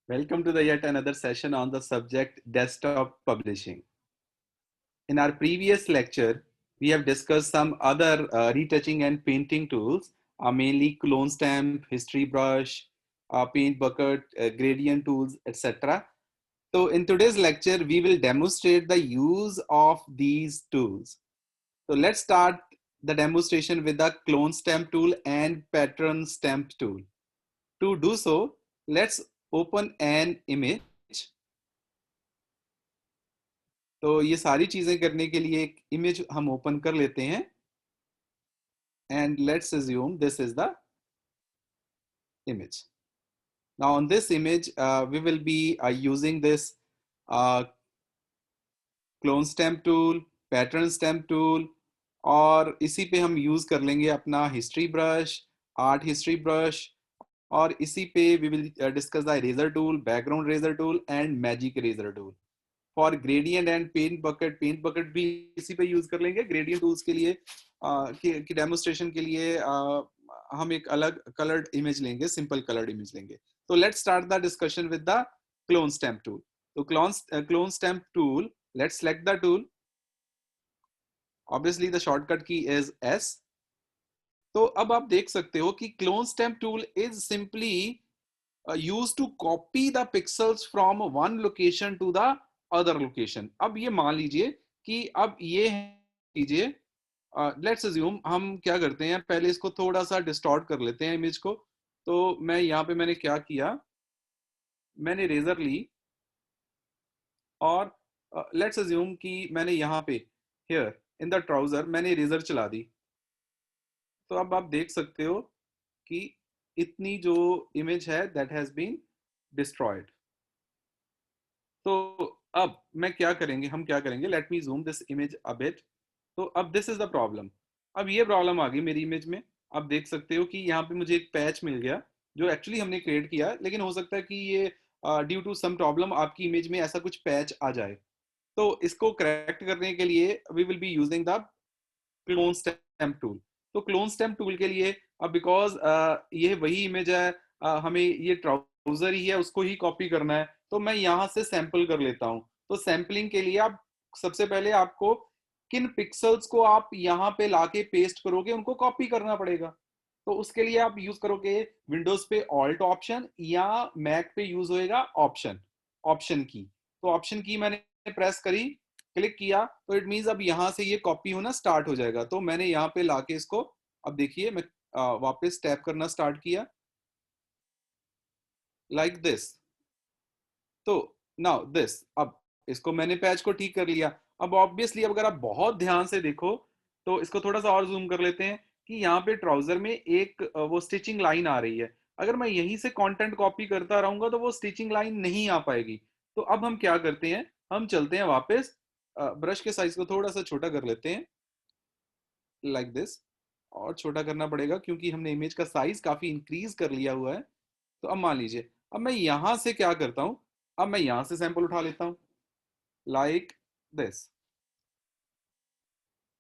Welcome to the yet another session on the subject desktop publishing. In our previous lecture, we have discussed some other retouching and painting tools, mainly clone stamp, history brush, paint bucket, gradient tools, etc. So in today's lecture, we will demonstrate the use of these tools. So let's start the demonstration with the clone stamp tool and pattern stamp tool. To do so, let's open an image. तो ये सारी चीजें करने के लिए एक image हम open कर लेते हैं and let's assume this is the image. Now on this image we will be using this clone stamp tool, pattern stamp tool और इसी पे हम यूज कर लेंगे अपना history brush, art history brush और इसी पे we will discuss the eraser tool, background eraser tool and magic eraser tool. For gradient and paint bucket भी इसी पे यूज कर लेंगे. ग्रेडियंट टूल्स के लिए की डेमोस्ट्रेशन के लिए हम एक अलग कलर्ड इमेज लेंगे, सिंपल कलर्ड इमेज लेंगे. तो let's start the discussion with the clone stamp tool. तो clone stamp tool, let's select the tool. Obviously the shortcut key is S. तो अब आप देख सकते हो कि clone stamp tool is simply use to copy the pixels from one location to the other location. अब ये मान लीजिए कि अब ये कीजिए, लेट्स अज्यूम हम क्या करते हैं, पहले इसको थोड़ा सा डिस्टॉर्ट कर लेते हैं इमेज को. तो मैं यहाँ पे मैंने क्या किया, मैंने रेजर ली और लेट्स अज्यूम कि मैंने यहाँ पे हियर इन द ट्राउजर मैंने रेजर चला दी. तो अब आप देख सकते हो कि इतनी जो इमेज है दैट हैज बीन डिस्ट्रॉयड. तो अब मैं क्या करेंगे, हम क्या करेंगे, let me zoom this image a bit. तो अब दिस इज द प्रॉब्लम. अब ये प्रॉब्लम आ गई मेरी इमेज में. आप देख सकते हो कि यहाँ पे मुझे एक पैच मिल गया जो एक्चुअली हमने क्रिएट किया, लेकिन हो सकता है कि ये ड्यू टू सम प्रॉब्लम आपकी इमेज में ऐसा कुछ पैच आ जाए. तो इसको करेक्ट करने के लिए we will be using the clone stamp tool. तो क्लोन स्टैम्प टूल के लिए अब बिकॉज ये वही इमेज है, हमें ये ट्राउजर ही है, उसको ही कॉपी करना है. तो मैं यहाँ से सैंपल कर लेता हूँ. तो सैंपलिंग के लिए आप सबसे पहले आपको किन पिक्सल्स को आप यहाँ पे लाके पेस्ट करोगे उनको कॉपी करना पड़ेगा. तो उसके लिए आप यूज करोगे विंडोज पे ऑल्ट ऑप्शन या मैक पे यूज होएगा ऑप्शन की. तो ऑप्शन की मैंने प्रेस करी, क्लिक किया, तो इट मींस अब यहाँ से ये कॉपी होना स्टार्ट हो जाएगा. तो मैंने यहाँ पे लाके इसको, अब देखिए मैं वापस टैप करना स्टार्ट किया लाइक दिस. तो नाउ दिस, अब इसको मैंने पैच को ठीक कर लिया. अब ऑब्वियसली अब अगर आप बहुत ध्यान से देखो तो इसको थोड़ा सा और जूम कर लेते हैं कि यहाँ पे ट्राउजर में एक वो स्टिचिंग लाइन आ रही है. अगर मैं यहीं से कंटेंट कॉपी करता रहूंगा तो वो स्टिचिंग लाइन नहीं आ पाएगी. तो अब हम क्या करते हैं, हम चलते हैं वापस, ब्रश के साइज को थोड़ा सा छोटा कर लेते हैं लाइक दिस. और छोटा करना पड़ेगा क्योंकि हमने इमेज का साइज काफी इंक्रीज कर लिया हुआ है. तो अब मान लीजिए, अब मैं यहां से क्या करता हूं, अब मैं यहां से सैंपल उठा लेता हूं लाइक दिस.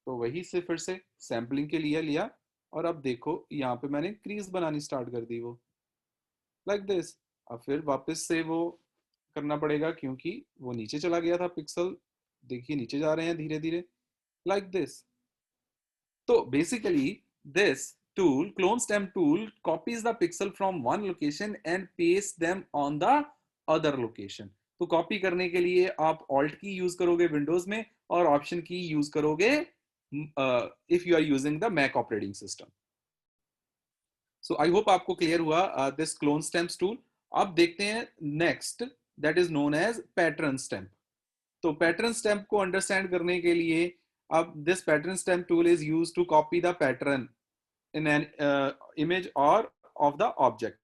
तो वही से फिर से सैम्पलिंग के लिए लिया और अब देखो यहाँ पे मैंने क्रीज बनानी स्टार्ट कर दी वो लाइक दिस. अब फिर वापस से वो करना पड़ेगा क्योंकि वो नीचे चला गया था पिक्सल. देखिए नीचे जा रहे हैं धीरे धीरे लाइक दिस. तो basically this tool, clone stamp tool, copies the pixel from one location and pastes them on the other location. तो कॉपी करने के लिए आप ऑल्ट की यूज करोगे विंडोज में और ऑप्शन की यूज करोगे if you are using the Mac operating system. So I hope आपको क्लियर हुआ दिस क्लोन स्टैम्प टूल. अब देखते हैं next, that is known as pattern stamp. तो पैटर्न स्टैम्प को अंडरस्टैंड करने के लिए, अब this pattern stamp tool is used to copy the pattern in an image और ऑफ द ऑब्जेक्ट.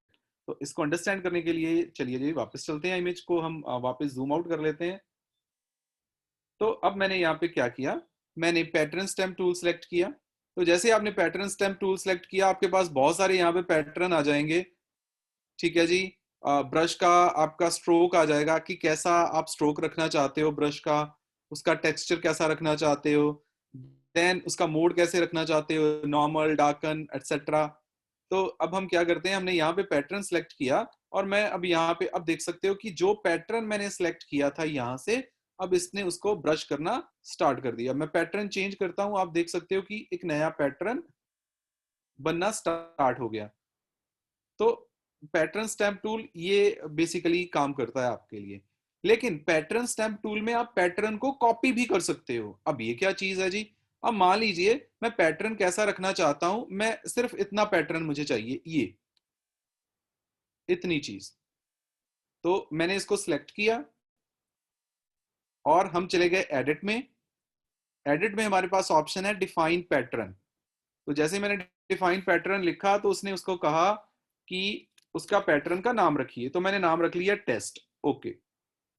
तो इसको अंडरस्टैंड करने के लिए चलिए जी वापस चलते हैं, इमेज को हम वापस जूम आउट कर लेते हैं. तो अब मैंने यहाँ पे क्या किया, मैंने पैटर्न स्टैम्प टूल सेलेक्ट किया. तो जैसे आपने पैटर्न स्टैम्प टूल सेलेक्ट किया आपके पास बहुत सारे यहाँ पे पैटर्न आ जाएंगे. ठीक है जी. ब्रश का आपका स्ट्रोक आ जाएगा कि कैसा आप स्ट्रोक रखना चाहते हो ब्रश का, उसका टेक्सचर कैसा रखना चाहते हो, देन उसका मोड कैसे रखना चाहते हो, नॉर्मल, डार्कन, एटसेट्रा. तो अब हम क्या करते हैं, हमने यहाँ पे पैटर्न सेलेक्ट किया और मैं अब यहाँ पे अब देख सकते हो कि जो पैटर्न मैंने सिलेक्ट किया था यहाँ से, अब इसने उसको ब्रश करना स्टार्ट कर दिया। मैं पैटर्न चेंज करता हूँ, आप देख सकते हो कि एक नया पैटर्न बनना स्टार्ट हो गया। तो पैटर्न स्टैम्प टूल ये बेसिकली काम करता है आपके लिए। लेकिन पैटर्न स्टैम्प टूल में आप पैटर्न को कॉपी भी कर सकते हो। अब ये क्या चीज है जी? अब मान लीजिए मैं पैटर्न कैसा रखना चाहता हूं, मैं सिर्फ इतना पैटर्न मुझे चाहिए, ये इतनी चीज। तो मैंने इसको सिलेक्ट किया और हम चले गए एडिट में। एडिट में हमारे पास ऑप्शन है डिफाइन पैटर्न। तो जैसे मैंने डिफाइन पैटर्न लिखा तो उसने उसको कहा कि उसका पैटर्न का नाम रखिए, तो मैंने नाम रख लिया टेस्ट। ओके,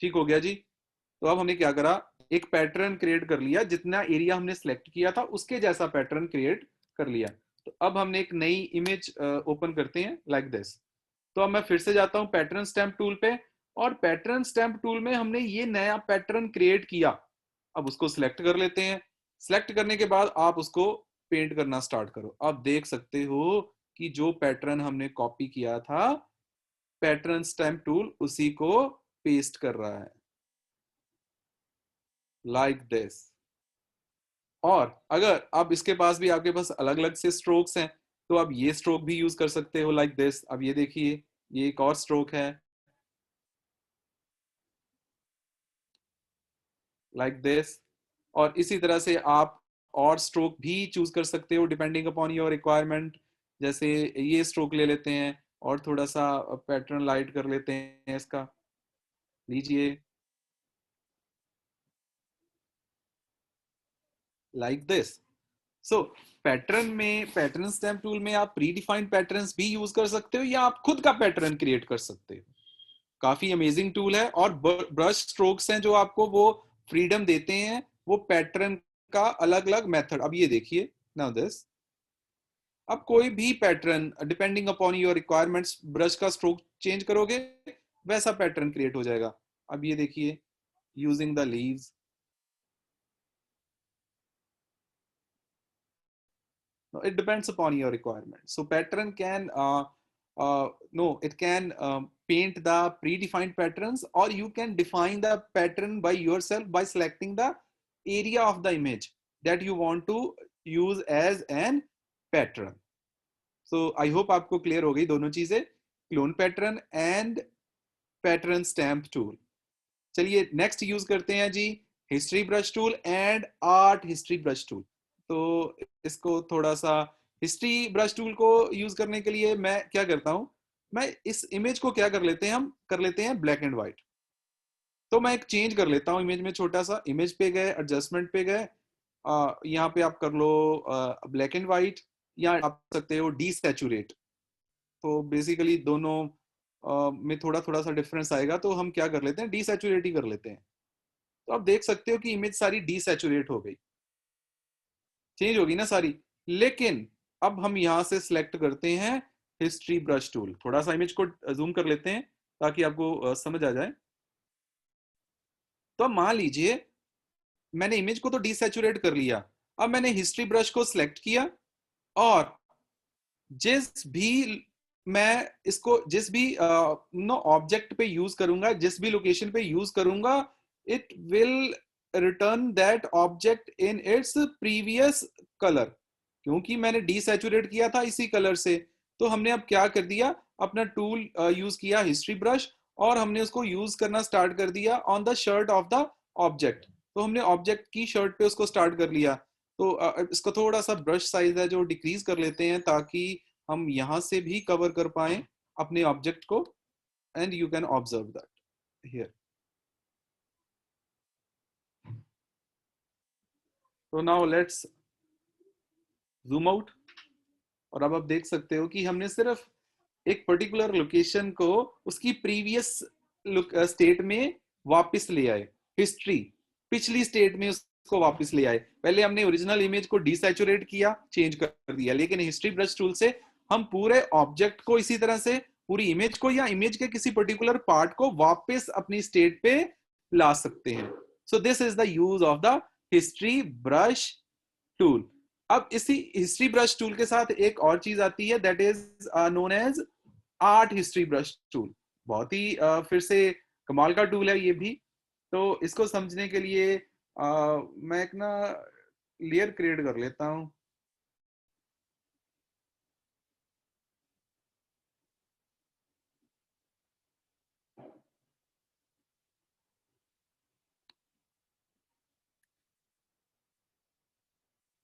ठीक हो गया जी। तो अब हमने क्या करा, एक पैटर्न क्रिएट कर लिया, जितना एरिया हमने सिलेक्ट किया था उसके जैसा पैटर्न क्रिएट कर लिया। तो अब हमने एक नई इमेज ओपन करते हैं लाइक दिस। तो अब मैं फिर से जाता हूं पैटर्न स्टैम्प टूल पे, और पैटर्न स्टैम्प टूल में हमने ये नया पैटर्न क्रिएट किया। अब उसको सिलेक्ट कर लेते हैं। सिलेक्ट करने के बाद आप उसको पेंट करना स्टार्ट करो। आप देख सकते हो कि जो पैटर्न हमने कॉपी किया था, पैटर्न स्टैम्प टूल उसी को पेस्ट कर रहा है लाइक दिस। और अगर अब इसके पास भी आपके पास अलग अलग से स्ट्रोक्स हैं, तो आप ये स्ट्रोक भी यूज कर सकते हो लाइक दिस। अब ये देखिए, ये एक और स्ट्रोक है लाइक दिस। और इसी तरह से आप और स्ट्रोक भी चूज कर सकते हो डिपेंडिंग अपॉन योर रिक्वायरमेंट। जैसे ये स्ट्रोक ले लेते हैं और थोड़ा सा पैटर्न लाइट कर लेते हैं इसका, लीजिए लाइक दिस। सो पैटर्न में, पैटर्न स्टैम्प टूल में आप प्री डिफाइंड पैटर्न्स भी यूज कर सकते हो या आप खुद का पैटर्न क्रिएट कर सकते हो। काफी अमेजिंग टूल है। और ब्रश स्ट्रोक्स हैं जो आपको वो फ्रीडम देते हैं, वो पैटर्न का अलग अलग मेथड। अब ये देखिए नाउ दिस, अब कोई भी pattern depending upon your requirements, brush का स्ट्रोक चेंज करोगे वैसा पैटर्न क्रिएट हो जाएगा। अब ये देखिए, using the leaves, it depends upon your requirement. So pattern can no, it can paint the predefined patterns, or you can define the pattern by yourself by selecting the area of the image that you want to use as an pattern. So I hope आपको clear हो गई दोनों चीजें, clone pattern and pattern stamp tool. चलिए next use करते हैं जी, history brush tool and art history brush tool. तो इसको थोड़ा सा, हिस्ट्री ब्रश टूल को यूज करने के लिए मैं क्या करता हूं, मैं इस इमेज को क्या कर लेते हैं, हम कर लेते हैं ब्लैक एंड व्हाइट। तो मैं एक चेंज कर लेता हूं इमेज में, छोटा सा इमेज पे गए, एडजस्टमेंट पे गए, यहाँ पे आप कर लो ब्लैक एंड व्हाइट, या आप सकते हो डी सैचुरेट। तो बेसिकली दोनों में थोड़ा थोड़ा सा डिफरेंस आएगा, तो हम क्या कर लेते हैं, डी सैचुरेट ही कर लेते हैं। तो आप देख सकते हो कि इमेज सारी डीसैचुरेट हो गई, चेंज होगी ना सारी। लेकिन अब हम यहां से सिलेक्ट करते हैं हिस्ट्री ब्रश टूल। थोड़ा सा इमेज को जूम कर लेते हैं ताकि आपको समझ आ जाए। तो अब मान लीजिए मैंने इमेज को तो डीसैचुरेट कर लिया, अब मैंने हिस्ट्री ब्रश को सिलेक्ट किया, और जिस भी मैं इसको जिस भी नो ऑब्जेक्ट पे यूज करूंगा, जिस भी लोकेशन पे यूज करूंगा, it will return that object in its previous colour. क्योंकि मैंने डीसैचुरेट किया था इसी कलर से, तो हमने अब क्या कर दिया, अपना टूल यूज किया हिस्ट्री ब्रश, और हमने उसको यूज करना स्टार्ट कर दिया on the shirt of the object. तो हमने ऑब्जेक्ट की शर्ट पे उसको स्टार्ट कर लिया। तो इसका थोड़ा सा ब्रश साइज है जो डिक्रीज कर लेते हैं, ताकि हम यहां से भी कवर कर पाए अपने ऑब्जेक्ट को, and you can observe that here. तो नाउ लेट्स जूम आउट, और अब आप देख सकते हो कि हमने सिर्फ एक पर्टिकुलर लोकेशन को उसकी प्रीवियस स्टेट में वापस ले आए, हिस्ट्री पिछली स्टेट में उसको वापस ले आए। पहले हमने ओरिजिनल इमेज को डीसैचुरेट किया, चेंज कर दिया, लेकिन हिस्ट्री ब्रश टूल से हम पूरे ऑब्जेक्ट को इसी तरह से, पूरी इमेज को या इमेज के किसी पर्टिकुलर पार्ट को वापस अपनी स्टेट पे ला सकते हैं। सो this is the use of the history brush tool. अब इसी हिस्ट्री ब्रश टूल के साथ एक और चीज आती है, that is known as art history brush tool. बहुत ही फिर से कमाल का टूल है ये भी। तो इसको समझने के लिए मैं एक ना लेयर क्रिएट कर लेता हूँ।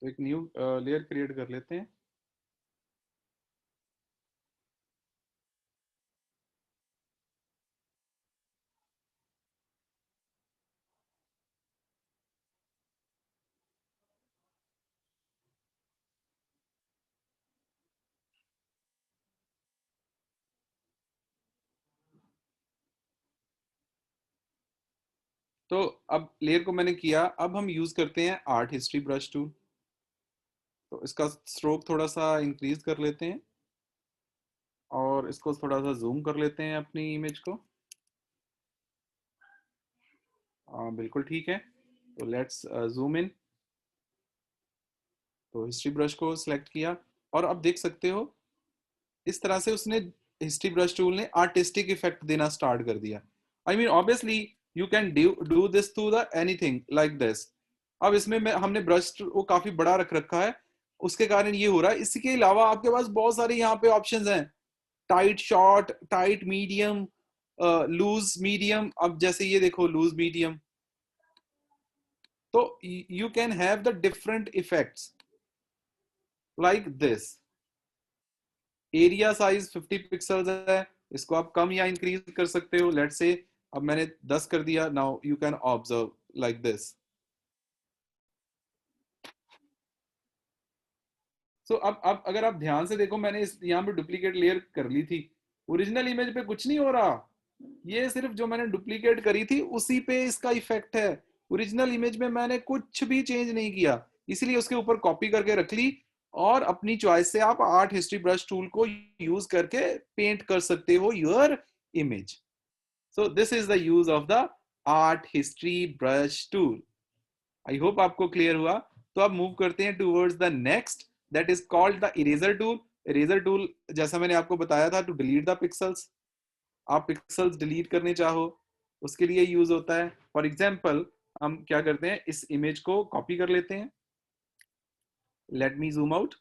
तो एक न्यू लेयर क्रिएट कर लेते हैं। तो अब लेयर को मैंने किया, अब हम यूज करते हैं आर्ट हिस्ट्री ब्रश टूल। तो इसका स्ट्रोक थोड़ा सा इंक्रीज कर लेते हैं और इसको थोड़ा सा जूम कर लेते हैं अपनी इमेज को। बिल्कुल ठीक है। तो लेट्स जूम इन। तो हिस्ट्री ब्रश को सिलेक्ट किया और अब देख सकते हो इस तरह से उसने, हिस्ट्री ब्रश टूल ने आर्टिस्टिक इफेक्ट देना स्टार्ट कर दिया। I mean obviously you can do this to the anything like this. अब इसमें हमने ब्रश को काफी बड़ा रख रखा है, उसके कारण ये हो रहा है। इसके अलावा आपके पास बहुत सारे यहाँ पे ऑप्शंस हैं, tight short, tight medium, loose medium. अब जैसे ये देखो लूज मीडियम, तो you can have the different effects like this. Area size 50 pixels है, इसको आप कम या इंक्रीज कर सकते हो। लेट्स से अब मैंने 10 कर दिया। Now you can observe like this. So अब अगर आप ध्यान से देखो, मैंने इस यहाँ पे डुप्लीकेट लेयर कर ली थी, ओरिजिनल इमेज पे कुछ नहीं हो रहा। ये सिर्फ जो मैंने डुप्लीकेट करी थी उसी पे इसका इफेक्ट है। ओरिजिनल इमेज में मैंने कुछ भी चेंज नहीं किया, इसीलिए उसके ऊपर कॉपी करके रख ली। और अपनी चॉइस से आप आर्ट हिस्ट्री ब्रश टूल को यूज करके पेंट कर सकते हो your image. So this is the use of the art history brush tool. I hope आपको क्लियर हुआ। तो अब मूव करते हैं towards the next, that is called the eraser tool. Eraser tool जैसा मैंने आपको बताया था, टू डिलीट द पिक्सल्स। आप पिक्सल्स डिलीट करने चाहो उसके लिए यूज होता है। फॉर एग्जाम्पल हम क्या करते हैं, इस इमेज को कॉपी कर लेते हैं। Let me zoom out.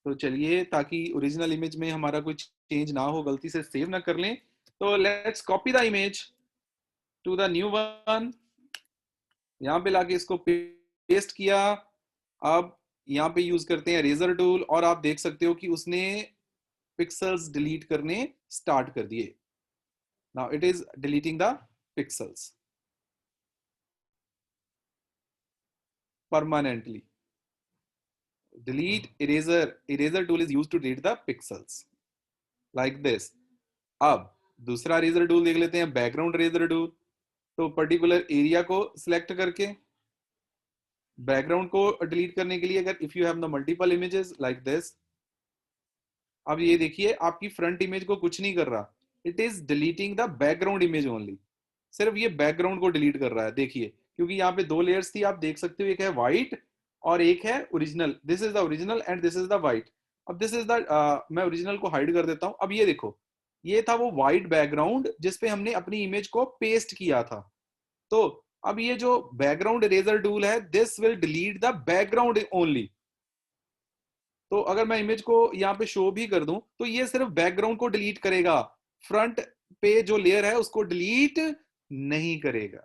तो चलिए, ताकि ओरिजिनल इमेज में हमारा कुछ चेंज ना हो, गलती से सेव ना कर लें, तो let's copy the image to the new one. यहाँ पे लाके इसको पेस्ट किया। अब यहाँ पे यूज करते हैं रेजर टूल और आप देख सकते हो कि उसने पिक्सल्स डिलीट करने स्टार्ट कर दिए। Now it is deleting the pixels permanently. Delete eraser tool is used to delete the pixels like this. अब दूसरा रेजर टूल देख लेते हैं, बैकग्राउंड रेजर टूल। तो पर्टिकुलर एरिया को सिलेक्ट करके बैकग्राउंड को डिलीट करने के लिए, अगर if you have the multiple images like this. अब ये देखिए आपकी फ्रंट इमेज को कुछ नहीं कर रहा, it is deleting the background image only. सिर्फ ये बैकग्राउंड को डिलीट कर रहा है, देखिए, क्योंकि यहाँ पे दो लेयर्स थी, आप देख सकते हो, एक है व्हाइट और एक है original. This is the original and this is the white. अब दिस इज द, मैं ओरिजिनल को हाइड कर देता हूँ। अब ये देखो, ये था वो व्हाइट बैकग्राउंड जिसपे हमने अपनी इमेज को पेस्ट किया था। तो अब ये जो बैकग्राउंड इरेजर टूल है, this will delete the background only. तो अगर मैं इमेज को यहाँ पे शो भी कर दूं तो ये सिर्फ बैकग्राउंड को डिलीट करेगा, फ्रंट पे जो लेयर है उसको डिलीट नहीं करेगा।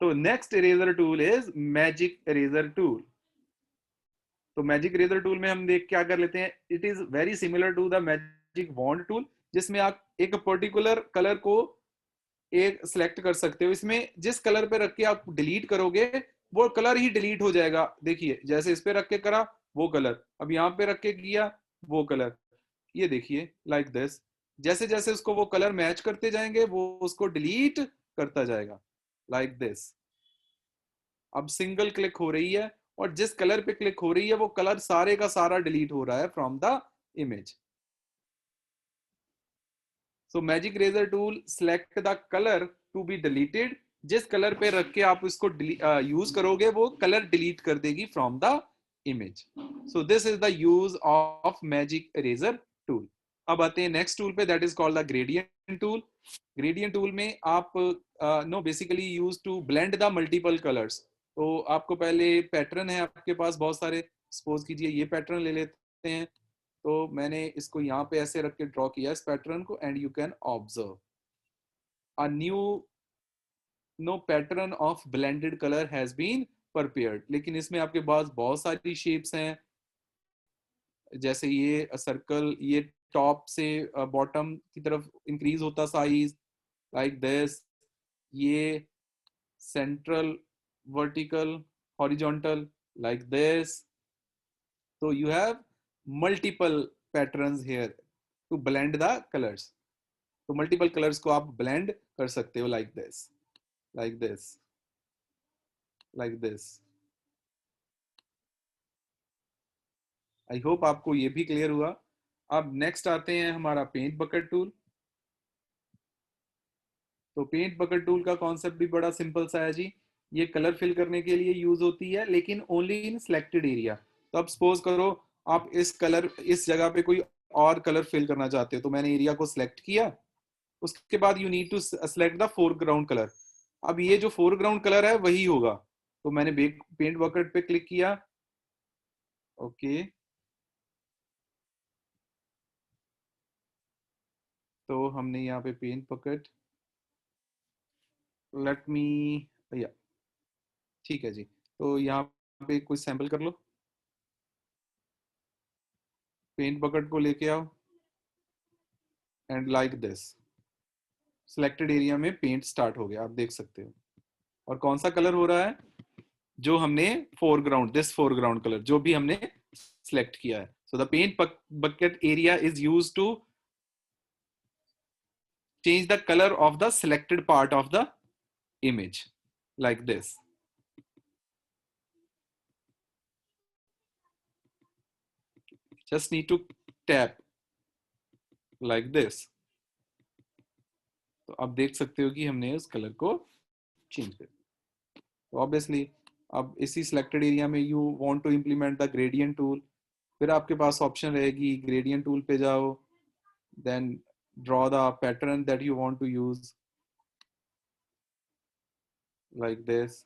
तो next eraser tool is magic eraser tool. तो मैजिक इरेजर टूल में हम देख क्या कर लेते हैं, it is very similar to the magic wand tool, जिसमें आप एक पर्टिकुलर कलर को एक सिलेक्ट कर सकते हो। इसमें जिस कलर पे रख के आप डिलीट करोगे वो कलर ही डिलीट हो जाएगा। देखिए, जैसे इस पे रख के करा वो कलर, अब यहाँ पे रख के किया वो कलर। ये देखिए लाइक दिस, जैसे जैसे उसको वो कलर मैच करते जाएंगे वो उसको डिलीट करता जाएगा लाइक दिस। अब सिंगल क्लिक हो रही है और जिस कलर पे क्लिक हो रही है वो कलर सारे का सारा डिलीट हो रहा है from the image. So magic eraser tool select the colour to be deleted. जिस कलर पे रख के आप इसको यूज करोगे वो कलर डिलीट कर देगी from the image. So this is the use of magic eraser tool. अब आते हैं नेक्स्ट टूल पे, that is called the gradient tool. Gradient tool में आप know basically use to blend the multiple colours. तो आपको पहले पैटर्न है आपके पास बहुत सारे, सपोज कीजिए ये पैटर्न ले लेते हैं। तो मैंने इसको यहाँ पे ऐसे रख के ड्रॉ किया इस पैटर्न को, and you can observe a new know pattern of blended colour has been prepared। लेकिन इसमें आपके पास बहुत सारी शेप्स हैं, जैसे ये सर्कल, ये टॉप से बॉटम की तरफ इंक्रीज होता साइज, लाइक दिस। ये central, vertical, horizontal, like this. तो you have multiple patterns here to blend the colours. तो मल्टीपल कलर्स को आप ब्लेंड कर सकते हो, like this, like this, like this. I hope आपको ये भी क्लियर हुआ। अब नेक्स्ट आते हैं हमारा पेंट बकेट टूल। तो पेंट बकेट टूल का कॉन्सेप्ट भी बड़ा सिंपल सा है जी। ये कलर फिल करने के लिए यूज होती है, लेकिन ओनली इन सिलेक्टेड एरिया। तो अब सपोज करो आप इस जगह पे कोई और कलर फिल करना चाहते हो, तो मैंने एरिया को सिलेक्ट किया। उसके बाद you need to select the foreground colour. अब ये जो फोरग्राउंड कलर है वही होगा। तो मैंने पेंट बकेट पे क्लिक किया। ओके, तो हमने यहाँ पे पेंट बकेट, लेट मी, या ठीक है जी। तो यहाँ पे कुछ सैंपल कर लो, पेंट बकेट को लेके आओ, and like this selected area में पेंट स्टार्ट हो गया, आप देख सकते हो। और कौन सा कलर हो रहा है? जो हमने फोरग्राउंड, दिस फोरग्राउंड कलर जो भी हमने सिलेक्ट किया है। So the paint bucket area is use to change the color of the selected part of the image, like this. Just need to tap like this। तो आप देख सकते हो कि हमने उस कलर को चेंज कर दिया। तो ऑब्वियसली अब इसी सिलेक्टेड एरिया में you want to implement the gradient tool. फिर आपके पास ऑप्शन रहेगी, ग्रेडियंट टूल पे जाओ, then draw the pattern that you want to use, like this।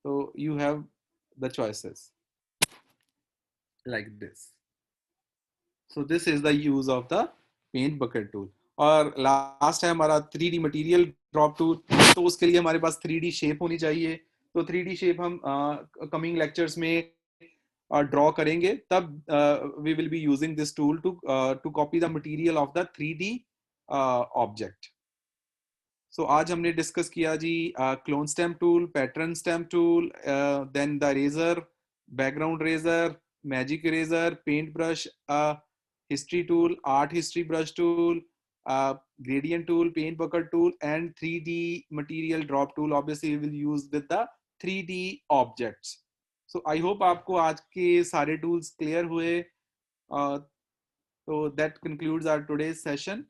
so you have the choices like this। so this is the use of the paint bucket tool। और last है हमारा 3D material drop tool. तो उसके लिए हमारे पास 3D shape होनी चाहिए। तो 3D शेप हम कमिंग लेक्चर्स में ड्रॉ करेंगे, तब we will be using this tool to copy the material of the 3D object. So आज हमने डिस्कस किया जी clone stamp tool, pattern stamp tool, then the eraser, background eraser, magic eraser, paint brush, history tool, art history brush tool, gradient tool, paint bucket tool, and 3D material drop tool। obviously we will use with the 3D objects। so I hope आपको आज के सारे tools clear हुए। so that concludes our today's session।